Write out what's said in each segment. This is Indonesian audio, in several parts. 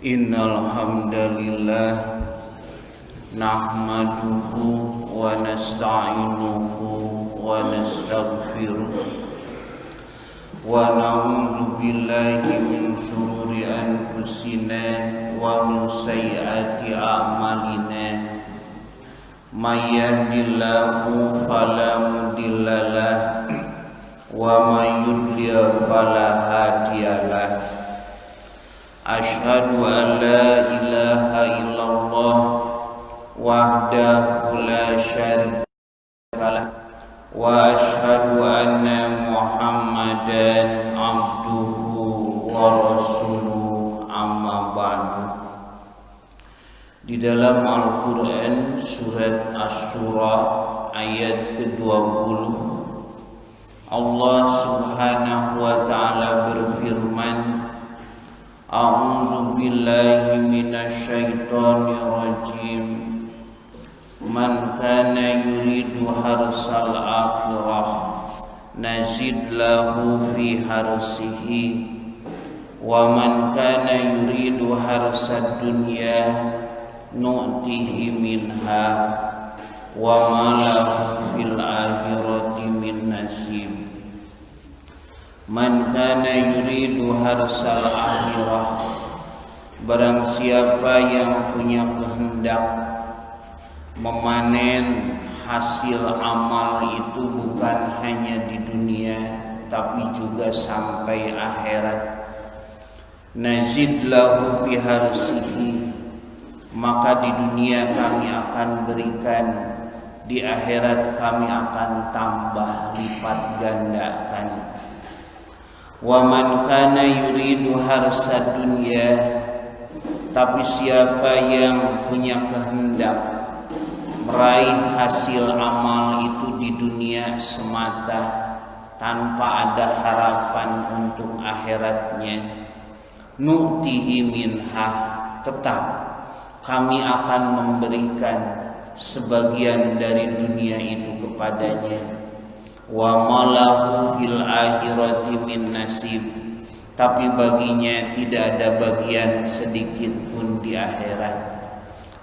Innal hamdalillah nahmaduhu wa nasta'inuhu wa nastaghfiruh wa na'udzu billahi min shururi anfusina wa min sayyiati a'malina may yahdihillahu fala mudhillalah wa may yudlil fala hadiyalah. Asyhadu an la ilaha illallah wahdahu la syarika lah wa asyhadu anna Muhammadan abduhu wa rasuluhu amma ba'du. Di dalam Al-Qur'an surat Asy-Syura ayat ke-20 Allah Subhanahu wa taala berfirman, A'udzu billahi minasy syaithanir rajim. Man kana yuridu harsal akhirah nazid lahu fi harsihi wa man kana yuridu harsad dunya nu'tihi minha wa ma lahu fil akhirati min nasib. Man kana yuridu harsal akhirah, barang siapa yang punya kehendak memanen hasil amal itu bukan hanya di dunia tapi juga sampai akhirat, nazid lahu bi harsihi, maka di dunia kami akan berikan, di akhirat kami akan tambah lipat gandakan. Wa man kana yuridu harsad dunya, tapi siapa yang punya kehendak meraih hasil amal itu di dunia semata tanpa ada harapan untuk akhiratnya, nu'tihi minha, tetap kami akan memberikan sebagian dari dunia itu kepadanya. Wa malahu fil akhirati min nasib, tapi baginya tidak ada bagian sedikit pun di akhirat.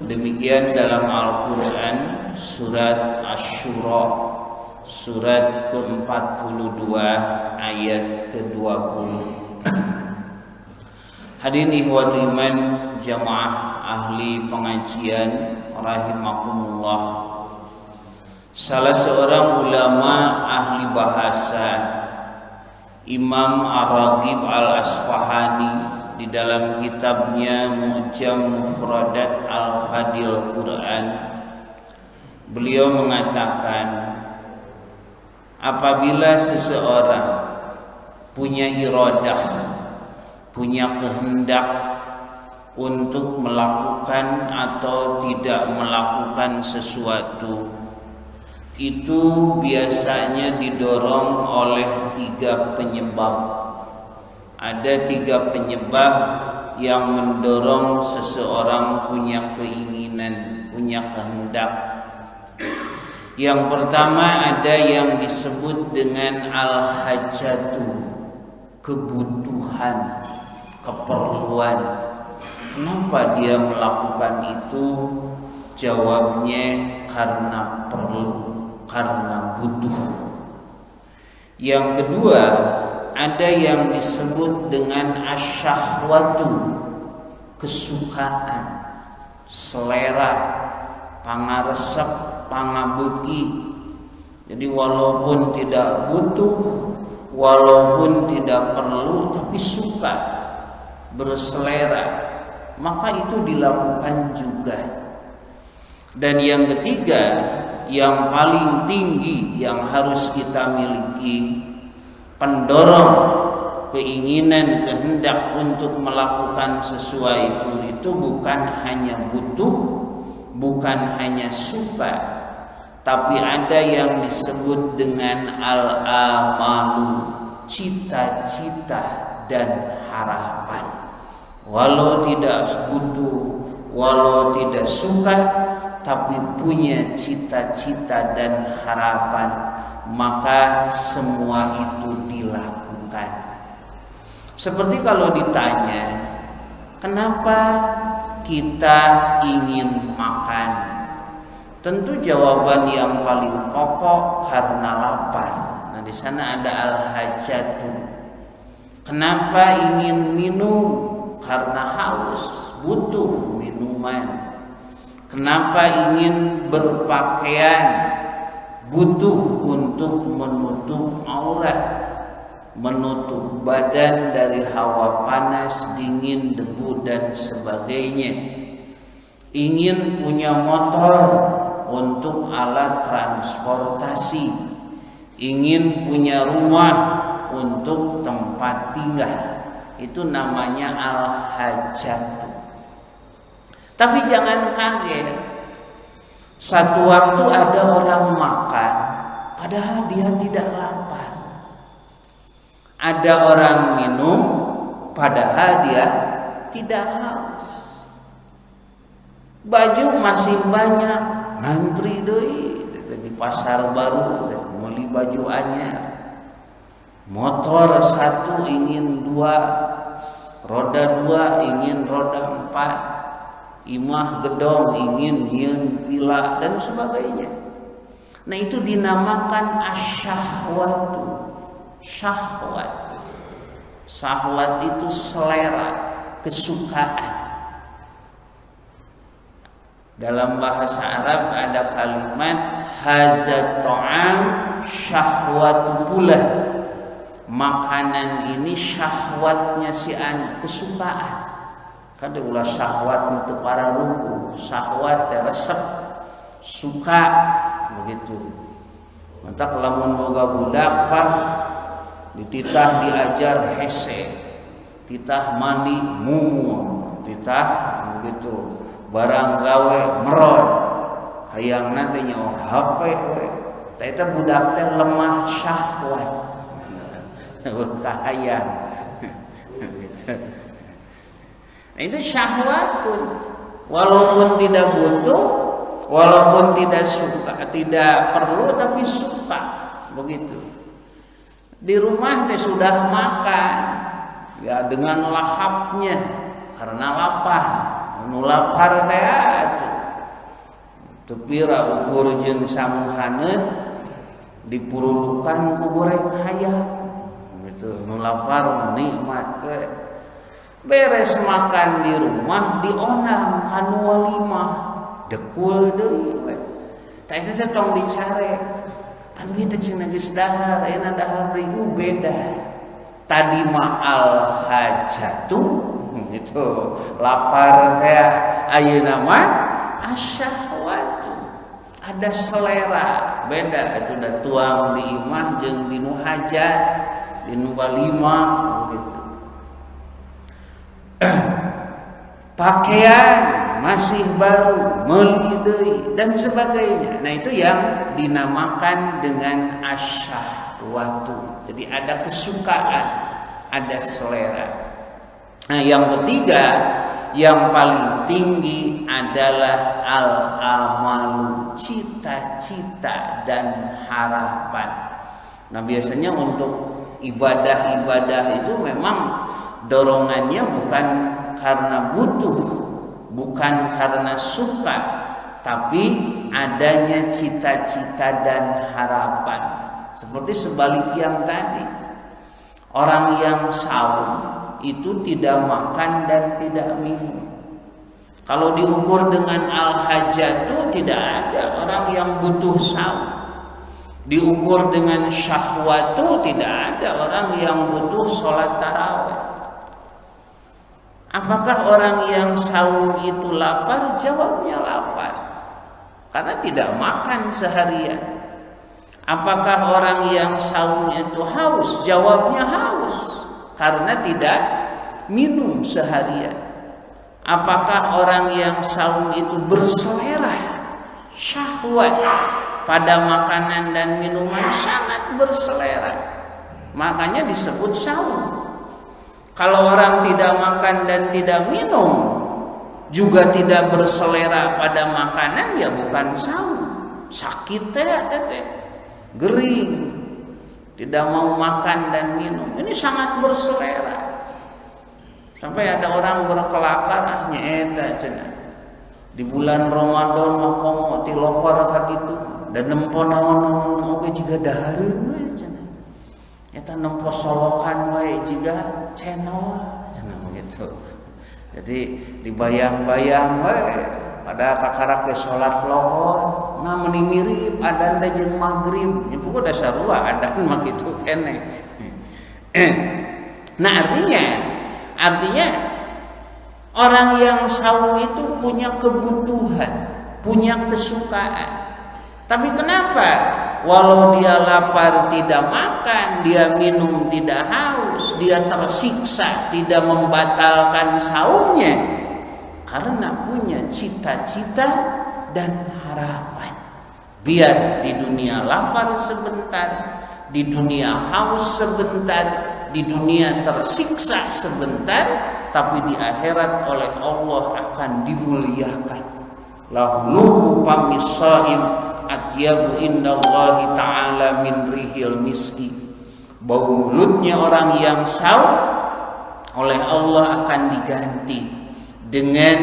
Demikian dalam Al-Qur'an surat Asy-Syura surat ke-42 ayat ke-20. Hadirin ikhwatul iman jamaah ahli pengajian rahimakumullah. Salah seorang ulama ahli bahasa, Imam Ar-Raghib Al-Asfahani, di dalam kitabnya Mu'jam Mufradat Al-Fadil Quran, beliau mengatakan, apabila seseorang punya iradah, punya kehendak untuk melakukan atau tidak melakukan sesuatu, itu biasanya didorong oleh 3 penyebab. Ada 3 penyebab yang mendorong seseorang punya keinginan, punya kehendak. Yang pertama ada yang disebut dengan al-hajatu, kebutuhan, keperluan. Kenapa dia melakukan itu? Jawabnya karena perlu, karena butuh. Yang kedua, ada yang disebut dengan asyahwatu, kesukaan, selera, pangaresep, pangabeuki. Jadi walaupun tidak butuh, walaupun tidak perlu, tapi suka, berselera, maka itu dilakukan juga. Dan yang ketiga, yang paling tinggi yang harus kita miliki, pendorong keinginan, kehendak untuk melakukan sesuatu itu bukan hanya butuh, bukan hanya suka, tapi ada yang disebut dengan al-amalu, cita-cita dan harapan. Walau tidak butuh, walau tidak suka, tapi punya cita-cita dan harapan, maka semua itu dilakukan. Seperti kalau ditanya, Kenapa kita ingin makan? Tentu jawaban yang paling pokok karena lapar. Nah, di sana ada al-hajatu. Kenapa ingin minum? Karena haus, butuh minuman. Kenapa ingin berpakaian? Butuh untuk menutup aurat, menutup badan dari hawa panas, dingin, debu dan sebagainya. Ingin punya motor untuk alat transportasi, ingin punya rumah untuk tempat tinggal. Itu namanya al-hajatu. Tapi jangan kaget, satu waktu ada orang makan padahal dia tidak lapar. Ada orang minum padahal dia tidak haus. Baju masih banyak, ngantri doi di pasar baru beli baju anyar. Motor satu ingin dua, roda dua ingin roda empat, imah gedong ingin nyeun pila dan sebagainya. Nah, itu dinamakan asyahwatu. Syahwat. Syahwat itu selera, kesukaan. Dalam bahasa Arab ada kalimat hazat ta'am syahwatu pula. Makanan ini syahwatnya si an, kesukaan. Kada ulah syahwat untuk para ruku, syahwat resep suka begitu. Mantap lamun boga budak pah dititah diajar hese, titah mandi mumun, titah begitu. Barang gawe merod, hayangna teh nyawa HP we. Eta budak teh lemah syahwat. Kahayang. Nah, itu syahwatun. Walaupun tidak butuh, walaupun tidak suka, tidak perlu tapi suka. Begitu. Di rumah teh sudah makan, ya dengan lahapnya karena lapar. Nu lapar teh atuh. Tepira ukur jeung samuhaneut dipurulukan ku goreng hayam. Gitu, nu lapar nikmat we. Beres makan di rumah dionang kanu walimah, dekul deui we. Tah eta teh tong dicare. Kan ieu teh cenah geus dahar, ayeuna dahar deui beda. Tadi mah al hajatu itu lapar teh, ayeuna mah asyahwatu. Ada selera, beda itu da tuang di imah jeung di nu hajat, di nu walimah gitu. Pakaian masih baru, meuli deui dan sebagainya. Nah, itu yang dinamakan dengan asyahwatu. Jadi ada kesukaan, ada selera. Nah, yang ketiga, yang paling tinggi adalah al-amalu, cita-cita dan harapan. Nah, biasanya untuk ibadah-ibadah itu memang dorongannya bukan karena butuh, bukan karena suka, tapi adanya cita-cita dan harapan. Seperti sebalik yang tadi, orang yang saum itu tidak makan dan tidak minum. Kalau diukur dengan al-hajatu, tidak ada orang yang butuh saum. Diukur dengan syahwatu, tidak ada orang yang butuh sholat tarawih. Apakah orang yang saum itu lapar? Jawabnya lapar, karena tidak makan seharian. Apakah orang yang saum itu haus? Jawabnya haus, karena tidak minum seharian. Apakah orang yang saum itu berselera, syahwat pada makanan dan minuman? Sangat berselera, makanya disebut saum. Kalau orang tidak makan dan tidak minum, juga tidak berselera pada makanan, ya bukan saum. Sakit teh, gering, tidak mau makan dan minum. Ini sangat berselera. Sampai ada orang berkelakar nyeeta cenah. Di bulan Ramadan mah komo ti lohor ka ditu dan nempo naon-naon oge jiga dahareun we cenah. Eta nempo solokan wae jiga channel cenah begitu. Jadi dibayang-bayang wae pada kakarak ge salat lohor nah meuni mirip adzan teh jeung magrib. Nya pokok dasar sarua adzan mah kitu keneh. Nah artinya orang yang saum itu punya kebutuhan, punya kesukaan. Tapi kenapa? Walau dia lapar tidak makan, dia minum tidak haus, dia tersiksa tidak membatalkan saumnya karena punya cita-cita dan harapan. Biar di dunia lapar sebentar, di dunia haus sebentar, di dunia tersiksa sebentar, tapi di akhirat oleh Allah akan dimuliakan. Lahuluhu pamisaim atyabu indallahi ta'ala min rihil miski. Bau mulutnya orang yang saum oleh Allah akan diganti dengan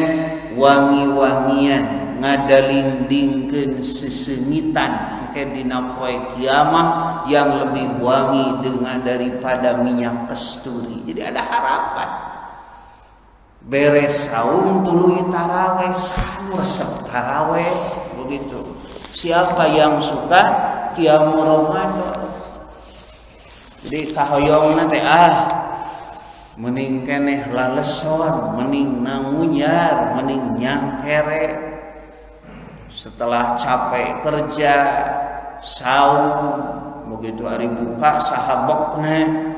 wangi-wangian ngadalindingkeun sesengitan ke dina poe kiamah yang lebih wangi dengan daripada minyak kasturi. Jadi ada harapan. Beres saum tuluy taraweh saur taraweh begitu. Siapa yang suka qiyamul Ramadan? Jadi kahoyongna teh mending keneh laleson, mending nangunyar, mending nyangkere. Setelah capek kerja, saum, begitu hari buka sahabokna.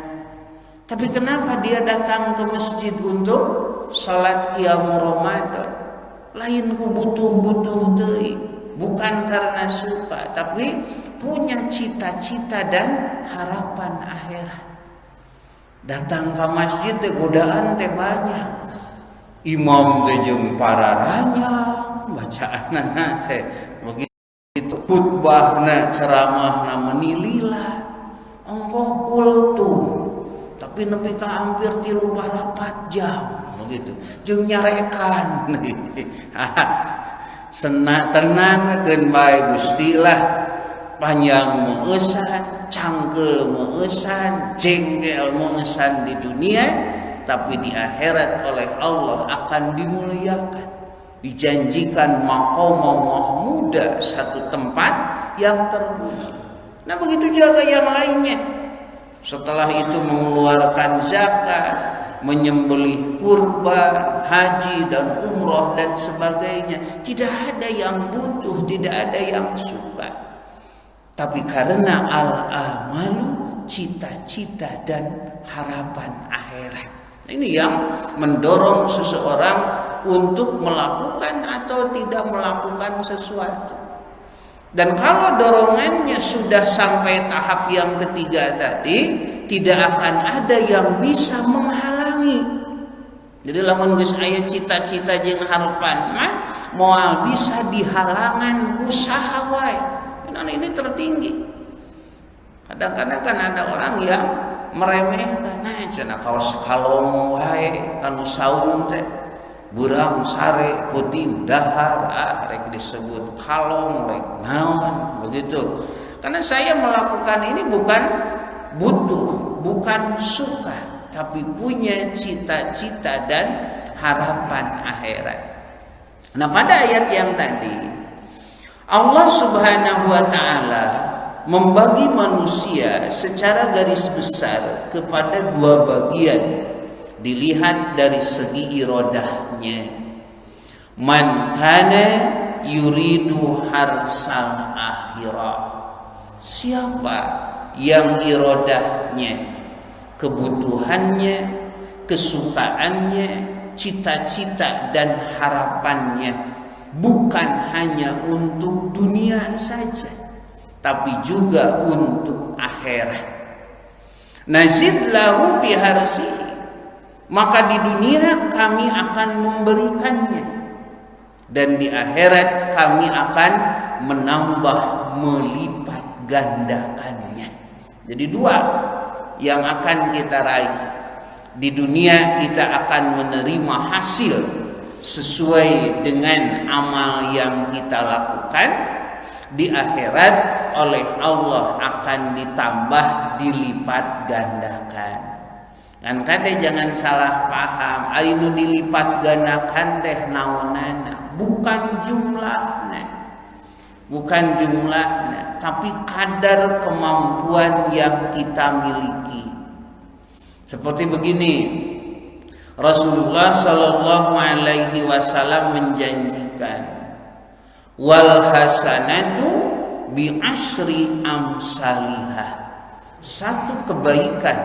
Tapi kenapa dia datang ke masjid untuk salat qiyamul Ramadan? Lain ku butuh-butuh deui, bukan karena suka, tapi punya cita-cita dan harapan akhirat. Datang ke masjid teh godaan teh banyak. Imam teh jeung pararanya bacaanna teh begitu, khutbahna ceramahna menilila ongkoh kultum tapi nepi ka hampir 3-4 jam begitu jeung nyarekan. Senang tenang keun bae Gusti lah, panjang meueusan, cangkeul meueusan, jengkel meueusan di dunia, tapi di akhirat oleh Allah akan dimuliakan. Dijanjikan maqam mahmuda, satu tempat yang terpuji. Nah begitu juga yang lainnya. Setelah itu mengeluarkan zakat, menyembelih kurban, haji dan umroh dan sebagainya. Tidak ada yang butuh, tidak ada yang suka. Tapi karena al-amalu, cita-cita dan harapan akhirat. Ini yang mendorong seseorang untuk melakukan atau tidak melakukan sesuatu. Dan kalau dorongannya sudah sampai tahap yang ketiga tadi, tidak akan ada yang bisa menghalangi. Jadi lamun geus aya cita-cita jeung harapan mah moal bisa dihalangan usaha wae. Ini tertinggi. Kadang-kadang kan ada orang yang meremehkan cenah kaos kalong wae kanu saum teh burang sare puting dahar rek disebut kalong rek naon begitu. Karena saya melakukan ini bukan butuh, bukan suka, tapi punya cita-cita dan harapan akhirat. Nah, pada ayat yang tadi Allah Subhanahu wa taala membagi manusia secara garis besar kepada dua bagian. Dilihat dari segi irodahnya. Man kana yuridu harsal akhirah. Siapa yang irodahnya, kebutuhannya, kesukaannya, cita-cita dan harapannya bukan hanya untuk dunia saja, tapi juga untuk akhirat. Nazid lahu biharsihi. Maka di dunia kami akan memberikannya, dan di akhirat kami akan menambah melipat gandakannya. Jadi dua yang akan kita raih Di dunia kita akan menerima hasil sesuai dengan amal yang kita lakukan. Di akhirat oleh Allah akan ditambah, dilipat gandakan. Kan kade jangan salah paham, anu dilipat gandakan teh naonana, bukan jumlahnya. Bukan jumlahnya, tapi kadar kemampuan yang kita miliki. Seperti begini, Rasulullah Shallallahu Alaihi Wasallam menjanjikan, wal hasanatu bi asyri amsalihah. Satu kebaikan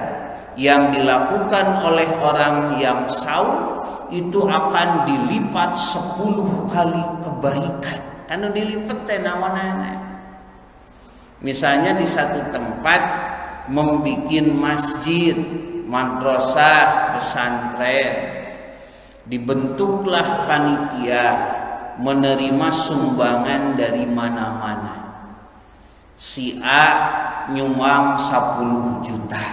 yang dilakukan oleh orang yang saum itu akan dilipat 10 kali kebaikan. Anu dilipat teh naonana. Misalnya di satu tempat membikin masjid, madrasah, pesantren, dibentuklah panitia menerima sumbangan dari mana-mana. Si A nyumbang 10 juta,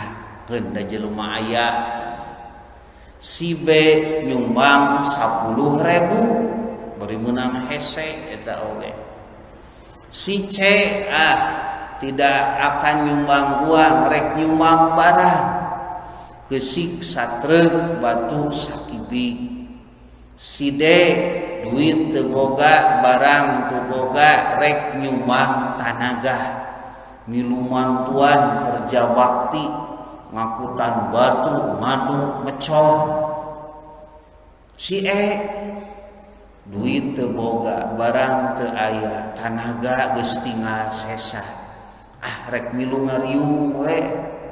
keunda jelema aya. Si B nyumbang 10.000, beri menang hese eta oge. Si C tidak akan nyumbang uang, rek nyumbang barang. Geusik satrek batu sakibik. Si D duit teu boga, barang teu boga, rek nyumbang tanaga. Milu mantuan kerja bakti, ngakutan batu, madu, mecor. Si E duit teu boga, barang teu aya, tanaga geus tinggal sesa. Rek milu ngariung we,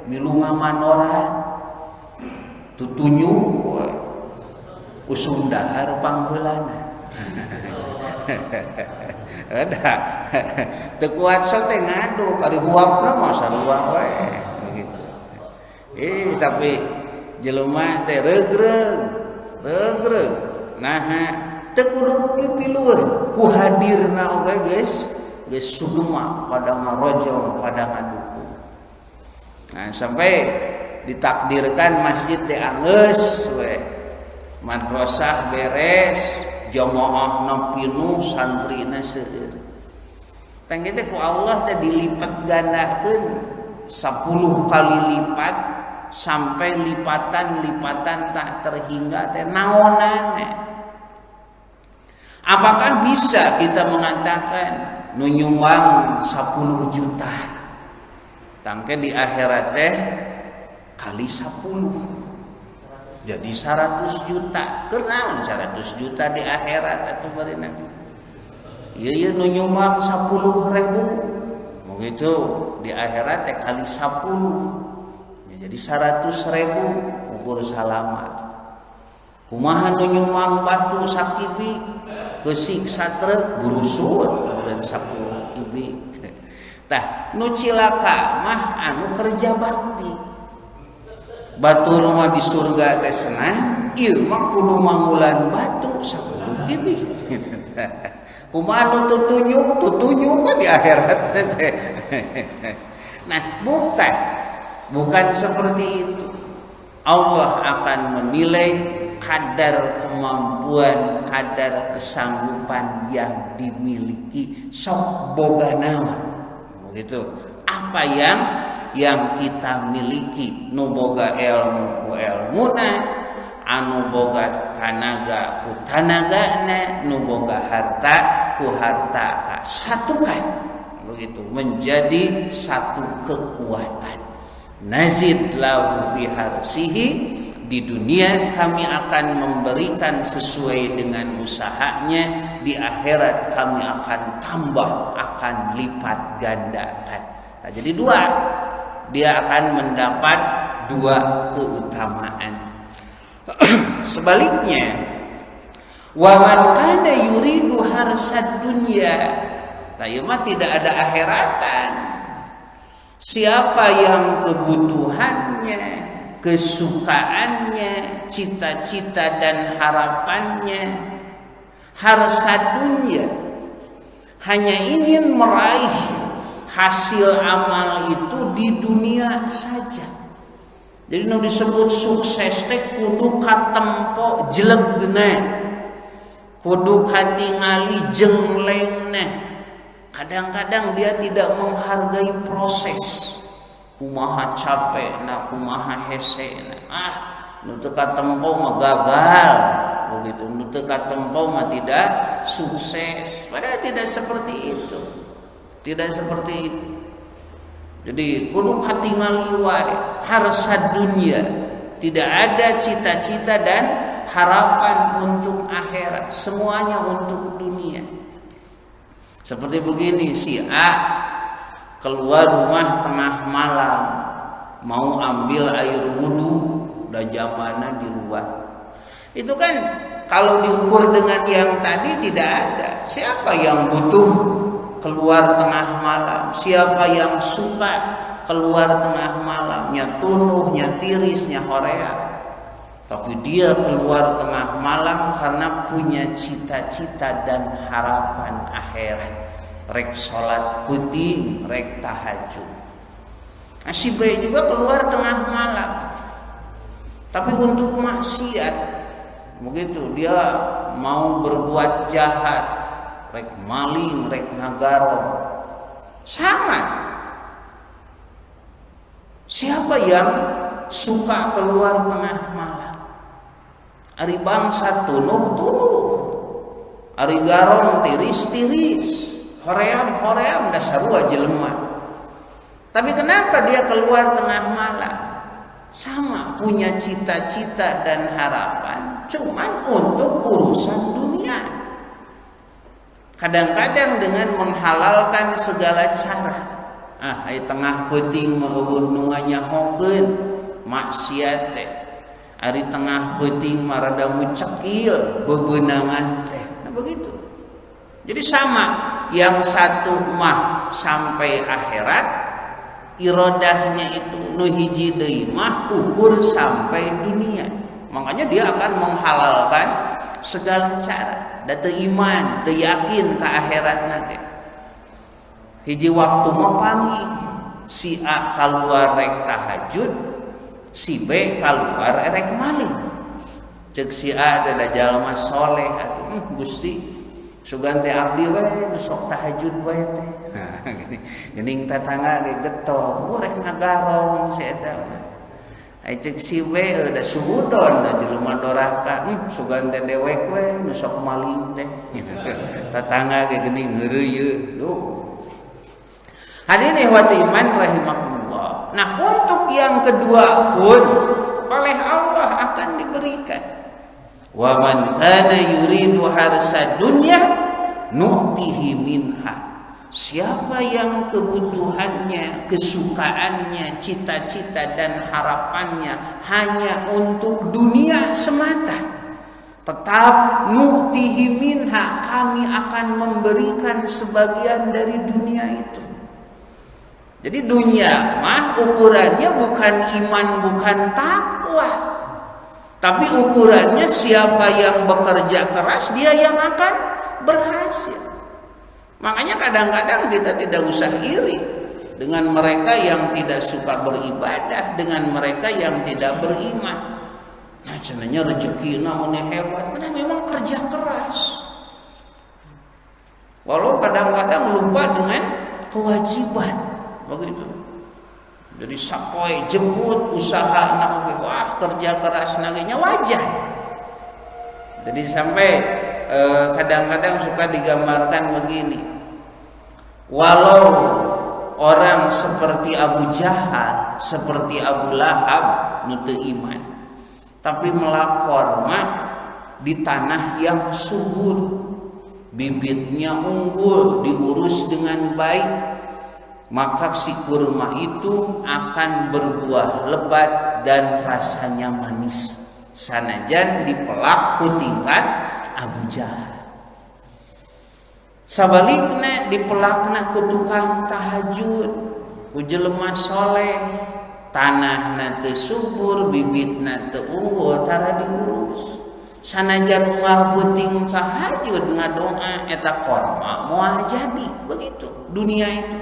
milu ngamanoran. Tutunyu we, usum dahar pangheulana. Ada teu kuat sok teh ngadu, kari huapna mah sarua we begitu. Tapi jelema teh regreg. Nah, teu kudu pipilueun ku hadirna oge geus sugema pada ngarojong, pada ngadukung. Nah, sampai ditakdirkan masjid teh anggeus we, madrasah beres, jamaahna pinuh, santrina seueur. Tang kitu ku Allah teh dilipat gandakeun 10 kali lipat sampai lipatan tak terhingga teh naonana. Apakah bisa kita mengatakan nu nyumbang 10 juta tangke di akhirat teh kali 10 jadi 100 juta. Kenaon 100 juta di akhirat atuh barina. Ieu nu nyumbang 10.000 begitu di akhirat teh kali 10 ya jadi 100.000 ukur salamat. Kumaha nu nyumbang batu sakibi geusik satrek bulusut dan 10 kibik. Tah nu cilaka mah anu kerja bakti. Batu rumah di surga teh senang, ieu mah kudu mangulan batu 10 kibik. Kumaha nu tutunyuk mah di akhirat teh. Nah, bukan seperti itu. Allah akan menilai kadar kemampuan, kadar kesanggupan yang dimiliki. Sok boga naon begitu. Apa yang kita miliki, nu boga ilmu ku ilmuna, anu boga tanaga ku tanagana, nu boga harta ku harta. Satukan begitu menjadi satu kekuatan. Nazid lahu biharsihi, di dunia kami akan memberikan sesuai dengan usahanya, di akhirat kami akan tambah, akan lipat gandakan. Nah, jadi dia akan mendapat 2 keutamaan. Sebaliknya, wa man kana yuridu harsad dunya, nah mah tidak ada akhiratan. Siapa yang kebutuhannya, kesukaannya, cita-cita dan harapannya harsa dunia, hanya ingin meraih hasil amal itu di dunia saja, Jadi nu disebut sukses teh kudu katempo jelegne, kudu katingali jenglengne. Kadang-kadang dia tidak menghargai proses. Kumaha capek na, kumaha hese na. Nu teu katempo mah gagal. Begitu, nu teu katempo mah tidak sukses. Padahal tidak seperti itu. Tidak seperti itu. Jadi kudu katingali wae harsa dunia. Tidak ada cita-cita dan harapan untuk akhirat. Semuanya untuk dunia. Seperti begini, si A keluar rumah tengah malam mau ambil air wudhu, udah zamannya di luar. Itu kan kalau diukur dengan yang tadi tidak ada. Siapa yang butuh keluar tengah malam? Siapa yang suka keluar tengah malam? Nya tunuh, nya tiris, nya horea. Tapi dia keluar tengah malam karena punya cita-cita dan harapan akhirat. Rek sholat putih, rek tahajud. Nah, si B juga keluar tengah malam, tapi untuk maksiat. Begitu, dia mau berbuat jahat, rek maling, rek ngagarong. Sama. Siapa yang suka keluar tengah malam? Ari bangsa tunuh, ari garong tiris, hoream dah sarua jelema. Tapi kenapa dia keluar tengah malam? Sama, punya cita-cita dan harapan, cuman untuk urusan dunia. Kadang-kadang dengan menghalalkan segala cara. Ai tengah peuting mah eueuh nu nganyahokeun maksiat teh. Ari tengah peuting mah rada mucekil bebeunangan teh. Nah begitu. Jadi sama, yang satu mah sampai akhirat, irodahnya itu nu hiji deui mah ukur sampai dunia. Makanya dia akan menghalalkan segala cara. Da teu iman, teu yakin ka akhiratna teh. Hiji waktu mah pangi, si A keluar rek tahajud, si B keluar rek maling. Cek si A ada jalma soleh atuh, Gusti sugan teh abdi we nu sok tahajud we teh. Nah, geuning tatangga ge getol, rek ngagarong si eta. Ai cek si B da suudon da jelema doraka, sugan teh dewek we nu sok maling teh. Tatangga ge geuning heureuy duh. Hadirin ihwati iman rahimakumullah. Nah, untuk yang kedua pun oleh Allah akan diberikan. Wa man kana yuridu harsa dunya nu'tihi minha. Siapa yang kebutuhannya, kesukaannya, cita-cita dan harapannya hanya untuk dunia semata, tetap nu'tihi minha, kami akan memberikan sebagian dari dunia itu. Jadi dunia mah ukurannya bukan iman, bukan takwa. Tapi ukurannya siapa yang bekerja keras, dia yang akan berhasil. Makanya kadang-kadang kita tidak usah iri dengan mereka yang tidak suka beribadah, dengan mereka yang tidak beriman. Nah, cenanya rezeki namanya hebat, karena memang kerja keras. Walau kadang-kadang lupa dengan kewajiban, begitu. Jadi sapoe jemput usaha anak oge, wah kerja keras nagenya wajah. Jadi sampai kadang-kadang suka digambarkan begini. Walau orang seperti Abu Jahal, seperti Abu Lahab nu teu iman, tapi melakor mah di tanah yang subur, bibitnya unggul, diurus dengan baik, maka si kurma itu akan berbuah lebat dan rasanya manis, sanajan dipelak ku tingkat Abu Jahal. Sabalikna dipelakna ku tukang tahajud, ku jelema soleh, tanahna teu subur, bibitna teu unggul, tara diurus. Sanajan ungah peuting tahajud ngadoa eta korma moal jadi, begitu dunia itu.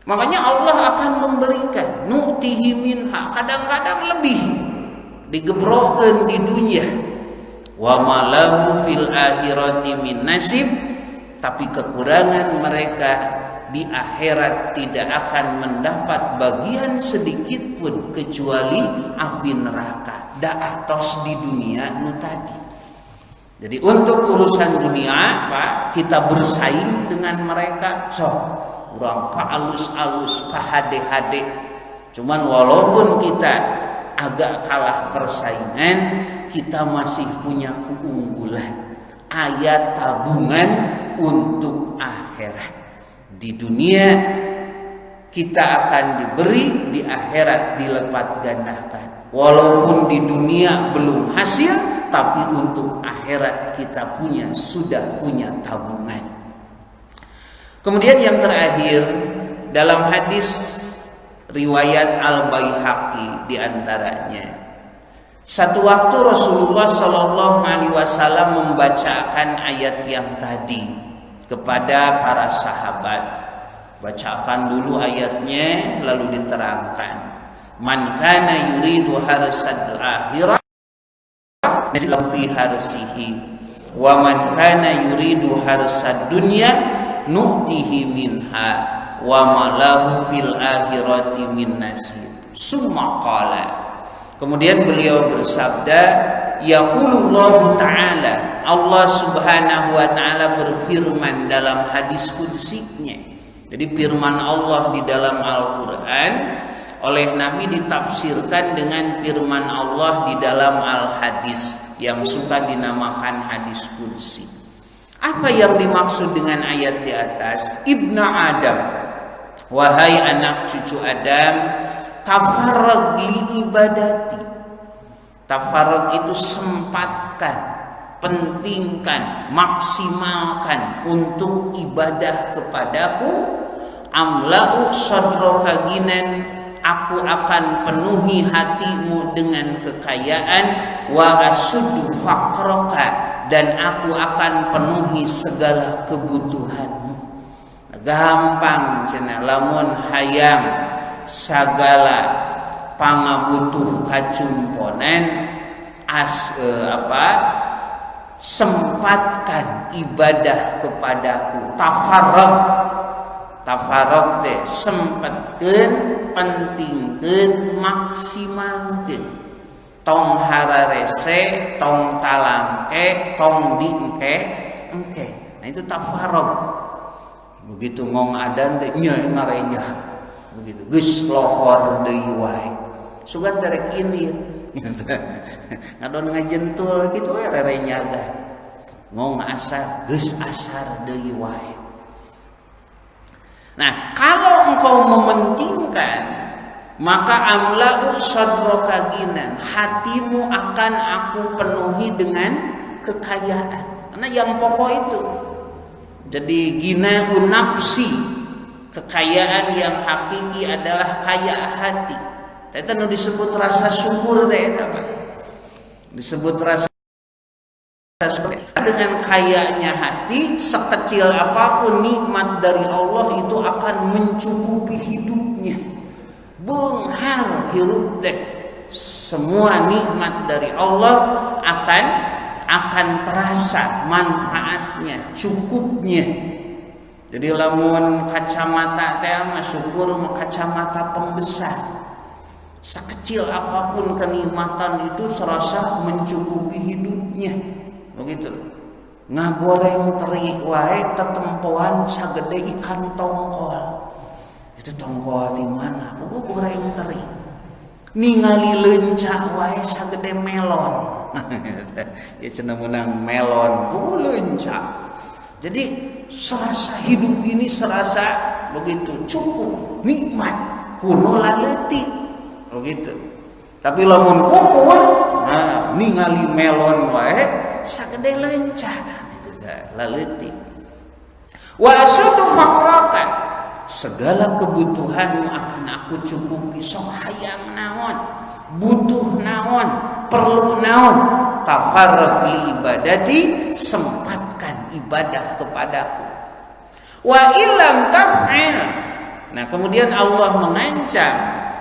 Makanya Allah akan memberikan nu'tihi minha, kadang-kadang lebih digebrokeun di dunia. Wa malahu fil akhirati min nasib, tapi kekurangan mereka di akhirat tidak akan mendapat bagian sedikit pun kecuali api neraka. Da atos di dunia nu tadi. Jadi untuk urusan dunia, Pak, kita bersaing dengan mereka. Urang pa alus-alus, pa hade-hade. Cuman walaupun kita agak kalah persaingan, kita masih punya keunggulan. Ayat tabungan untuk akhirat. Di dunia kita akan diberi, di akhirat dilipat gandakan. Walaupun di dunia belum hasil, tapi untuk akhirat kita sudah punya tabungan. Kemudian yang terakhir, dalam hadis riwayat Al-Baihaqi diantaranya, satu waktu Rasulullah Shallallahu Alaihi Wasallam membacakan ayat yang tadi kepada para sahabat. Bacakan dulu ayatnya lalu diterangkan. Man kana yuridu harsal akhirah nazil fi harsihi wa man kana yuridu harsad dunya nu'tihi minha wa malahu fil akhirati min nasib. Summa qala, kemudian beliau bersabda, yaqulullahu ta'ala, Allah subhanahu wa ta'ala berfirman dalam hadis qudsinya. Jadi firman Allah di dalam Al-Quran oleh Nabi ditafsirkan dengan firman Allah di dalam Al-Hadis yang suka dinamakan hadis qudsi. Apa yang dimaksud dengan ayat di atas? Ibnu Adam, wahai anak cucu Adam, tafarrag li ibadati. Tafarrag itu sempatkan, pentingkan, maksimalkan untuk ibadah kepadaku. Amla'u sadroka ginan, aku akan penuhi hatimu dengan kekayaan. Wa asuddu faqroka, dan aku akan penuhi segala kebutuhanmu. Gampang cenah lamun hayang sagala pangabutuh kacumponen sempatkan ibadah kepadaku. Tafarrag teh sempatkeun, pentingkeun, maksimalkeun. Tong hararese, tong talangke, tong dingke, engke. Nah itu tafarrag. Begitu ngong adan teh nya ngarenya. Begitu geus lohor deui wae. Sugan terek ini. Ngadon ngajentul kitu we rerenya gah. Ngong asar, geus asar deui wae. Nah, kalau engkau mementingkan, maka amla'u sadroka ginan, hatimu akan aku penuhi dengan kekayaan. Karena yang pokok itu. Jadi gina nafsi, kekayaan yang hakiki adalah kaya hati. Itu disebut rasa syukur teh eta, Pak. Disebut rasa syukur. Dengan kayanya hati, sekecil apapun nikmat dari Allah itu akan mencukupi hidupnya. Benghar hirup deh, semua nikmat dari Allah akan terasa manfaatnya, cukupnya. Jadi lamun kacamata teh mah syukur mah kacamata pembesar. Sekecil apapun kenikmatan itu serasa mencukupi hidupnya. Begitu. Ngagoreng teri wae tetempoan sagede ikan tongkol. Itu tongkol di mana? Pugu goreng teri. Ningali leunca wae sagede melon. Ya cenah meunang melon, pugu leunca. Jadi serasa hidup ini serasa begitu cukup, nikmat, kuno laleutik. Begitu. Tapi lamun ukur, nah ningali melon wae sagede leunca. Itu laleutik. Wa asudu faqraka, segala kebutuhanmu akan aku cukupi. Sok hayang naon, butuh naon, perlu naon, tafarrag li ibadati, sempatkan ibadah kepadaku. Wa illam taf'il, Nah, kemudian Allah mengancam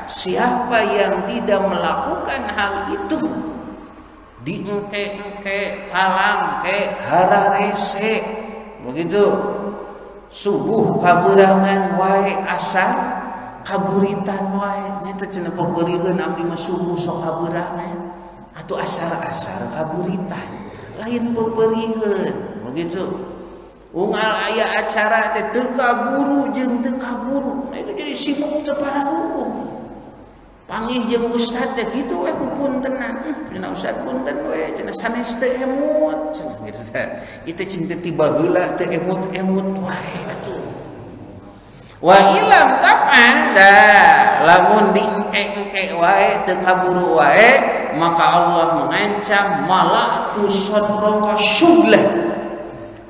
siapa yang tidak melakukan hal itu, diengke-engke, talangke, hararese, begitu. Subuh kaburangan wae, asar kaburitan wae. Nyata cenah pabeureun abdi mah subuh sok kaburangan atuh asar-asar kaburitan. Lain pabeureun, begitu. Unggal aya acara teh teu kaburu jeung teu kaburu. Nah, itu jadi sibuk teu pararukuh. Panggih jeung ustad teh kitu we pupuntenan. Cenah ustad punten we, cenah sanes teu emut cenah kitu teh. Itu cing teu tiba heula teu emut-emut wae atuh. Wa ilam taf'al lamun diengke-engke wae teu kaburu wae, maka Allah mengancam mala'tu sadraka syublah.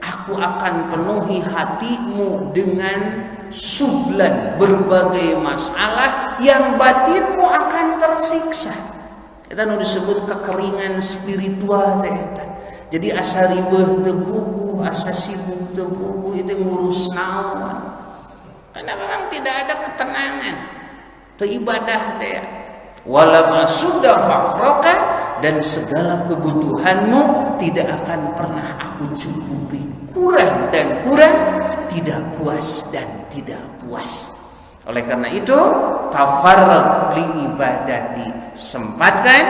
Aku akan penuhi hatimu dengan sublan, berbagai masalah yang batinmu akan tersiksa. Kita nu disebut kekeringan spiritual teh eta. Jadi asa riweuh teu puguh, asa sibuk teu puguh, itu ngurus naon. Karena memang tidak ada ketenangan. Teu ibadah teh ya. Wala sudah faqraka, dan segala kebutuhanmu tidak akan pernah aku cukupi. Kurang dan kurang, tidak puas dan tidak puas. Oleh karena itu, tafarrag li ibadati, sempatkan,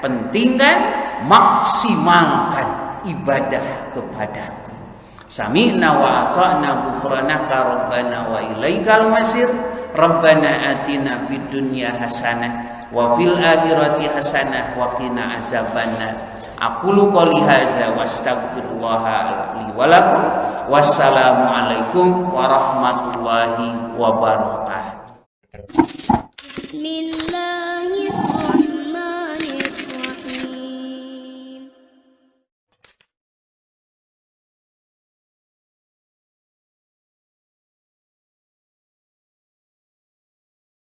pentingkan, maksimalkan ibadah kepadaku. Sami'na wa ata'na ghufranaka rabbana wa ilaikal masir. Rabbana atina fid dunya hasanah wa fil akhirati hasanah wa qina azabannar. Aqulu qouli hadza wastaghfirullaha li wa lakum. Wassalamu alaikum warahmatullahi wabarakatuh. Bismillah.